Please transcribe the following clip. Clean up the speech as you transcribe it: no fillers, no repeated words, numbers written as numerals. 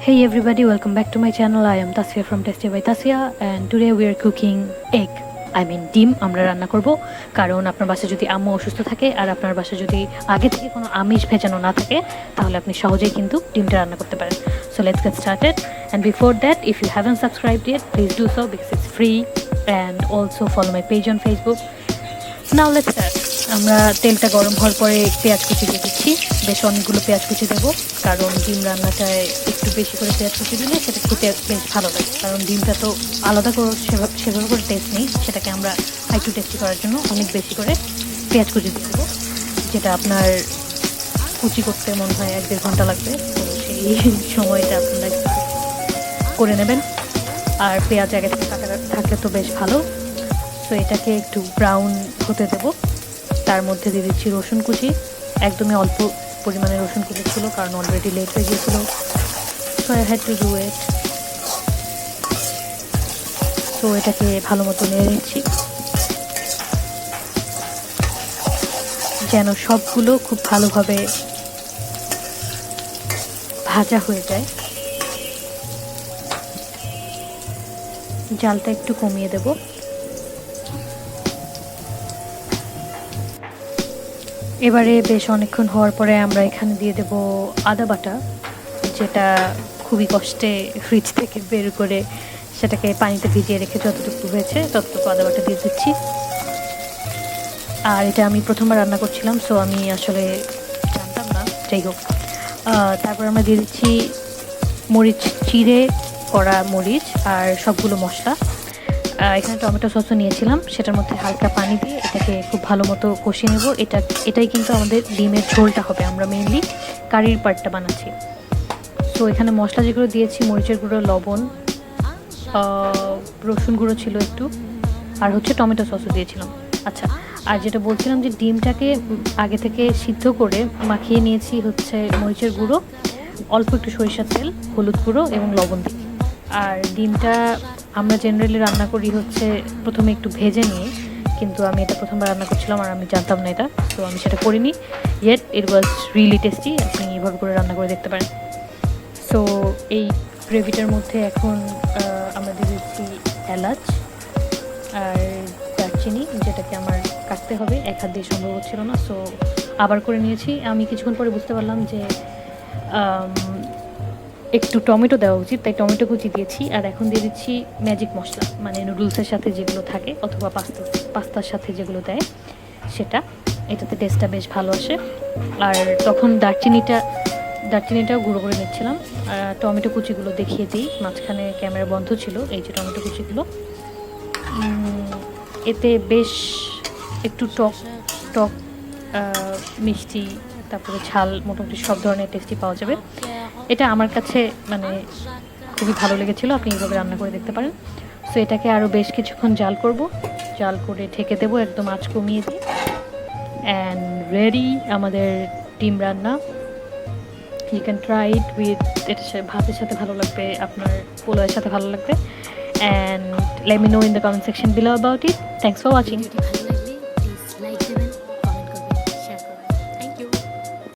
Hey everybody, welcome back to my channel. I am Tasya from Tasty by Tasya and today we are cooking egg. ডিম আমরা রান্না করব কারণ আপনার বাসায় যদি আম্মু অসুস্থ থাকে আর আপনার বাসায় যদি আগে থেকে কোনো আমিষ ভেজানো না থাকে তাহলে আপনি সহজেই কিন্তু ডিমটা রান্না করতে পারেন. So let's get started, and before that if you haven't subscribed yet please do so because it's free, and also follow my page on Facebook. Now let's start. আমরা তেলটা গরম হওয়ার পরে পেঁয়াজ কুচি দিয়ে দিচ্ছি. বেশ অনেকগুলো পেঁয়াজ কুচি দেবো কারণ ডিম রান্নাটায় একটু বেশি করে পেঁয়াজ কুচি দিলে সেটা খেতে বেশ ভালো লাগে, কারণ ডিমটা তো আলাদা করে সেভাবে করে টেস্ট নেই, সেটাকে আমরা একটু টেস্টি করার জন্য অনেক বেশি করে পেঁয়াজ কুচি দিয়ে দেবো, যেটা আপনার কুচি করতে মনে হয় 1-1.5 ঘন্টা লাগবে. তো সেই সময়টা আপনারা করে নেবেন. আর পেঁয়াজ আগে থেকে কাটা থাকলে তো বেশ ভালো. তো এটাকে একটু ব্রাউন হতে দেবো. তার মধ্যে দিয়ে দিচ্ছি রসুন কুচি. একদমই অল্প পরিমাণে রসুন কুচি ছিল কারণ অলরেডি লেট হয়ে গিয়েছিল, so I had to do it. তো এটাকে ভালো মতো নেড়ে নিচ্ছি যেন সবগুলো খুব ভালোভাবে ভাজা হয়ে যায়. জালটা একটু কমিয়ে দেব. এবারে বেশ অনেকক্ষণ হওয়ার পরে আমরা এখানে দিয়ে দেব আদা বাটা, যেটা খুবই কষ্টে ফ্রিজ থেকে বের করে সেটাকে পানিতে ভিজিয়ে রেখে যতটুকু হয়েছে ততটুকু আদা বাটা দিয়ে দিচ্ছি. আর এটা আমি প্রথমবার রান্না করছিলাম, সো আমি আসলে জানতাম না, যাই হোক. তারপর আমরা দিয়ে দিচ্ছি মরিচ, চিড়ে করা মরিচ আর সবগুলো মশলা. এখানে টমেটো সসও নিয়েছিলাম, সেটার মধ্যে হালকা পানি দিয়ে এটাকে খুব ভালো মতো কষিয়ে নেব. এটাই কিন্তু আমাদের ডিমের ঝোলটা হবে, আমরা মেইনলি কারির পার্টটা বানাচ্ছি. তো এখানে মশলা যেগুলো দিয়েছি, মরিচের গুঁড়ো, লবণ, রসুন গুঁড়ো ছিল একটু, আর হচ্ছে টমেটো সসও দিয়েছিলাম. আচ্ছা, আর যেটা বলছিলাম যে ডিমটাকে আগে থেকে সিদ্ধ করে মাখিয়ে নিয়েছি হচ্ছে মরিচের গুঁড়ো, অল্প একটু সরিষার তেল, হলুদ গুঁড়ো এবং লবণ দিয়ে. আর ডিমটা আমরা জেনারেলি রান্না করি হচ্ছে প্রথমে একটু ভেজে নিয়ে, কিন্তু আমি এটা প্রথমবার রান্না করছিলাম আর আমি জানতাম না এটা, তো আমি সেটা করিনি. Yet it was really tasty. আপনি এইভাবে করে রান্না করে দেখতে পারেন. সো এই গ্রেভিটার মধ্যে এখন আমরা দিয়ে দিচ্ছি এলাচ আর দারচিনি, যেটাকে আমার কাটতে হবে, এক হাত দিয়ে সম্ভব হচ্ছিল না, সো আবার করে নিয়েছি. আমি কিছুক্ষণ পরে বুঝতে পারলাম যে একটু টমেটো দেওয়া উচিত, তাই টমেটো কুচি দিয়েছি. আর এখন দিয়ে দিচ্ছি ম্যাজিক মশলা, মানে নুডলসের সাথে যেগুলো থাকে অথবা পাস্তার সাথে যেগুলো দেয় সেটা, এটাতে টেস্টটা বেশ ভালো আসে. আর তখন দারচিনিটাও গুঁড়ো করে নিচ্ছিলাম. টমেটো কুচিগুলো দেখিয়ে দিই, মাঝখানে ক্যামেরা বন্ধ ছিল. এই যে টমেটো কুচিগুলো, এতে বেশ একটু টক মিষ্টি, তারপরে ঝাল, মোটামুটি সব ধরনের টেস্টি পাওয়া যাবে. এটা আমার কাছে মানে খুবই ভালো লেগেছিলো. আপনি এইভাবে রান্না করে দেখতে পারেন. সো এটাকে আরও বেশ কিছুক্ষণ জাল করে ঢেকে দেবো একদম আঁচ কমিয়ে দিয়ে. অ্যান্ড রেডি আমাদের ডিম রান্না. You can try it with, এটা ভাতের সাথে ভালো লাগবে, আপনার পোলাওয়ের সাথে ভালো লাগবে. And let me no in the comment section below about it. Thanks for watching.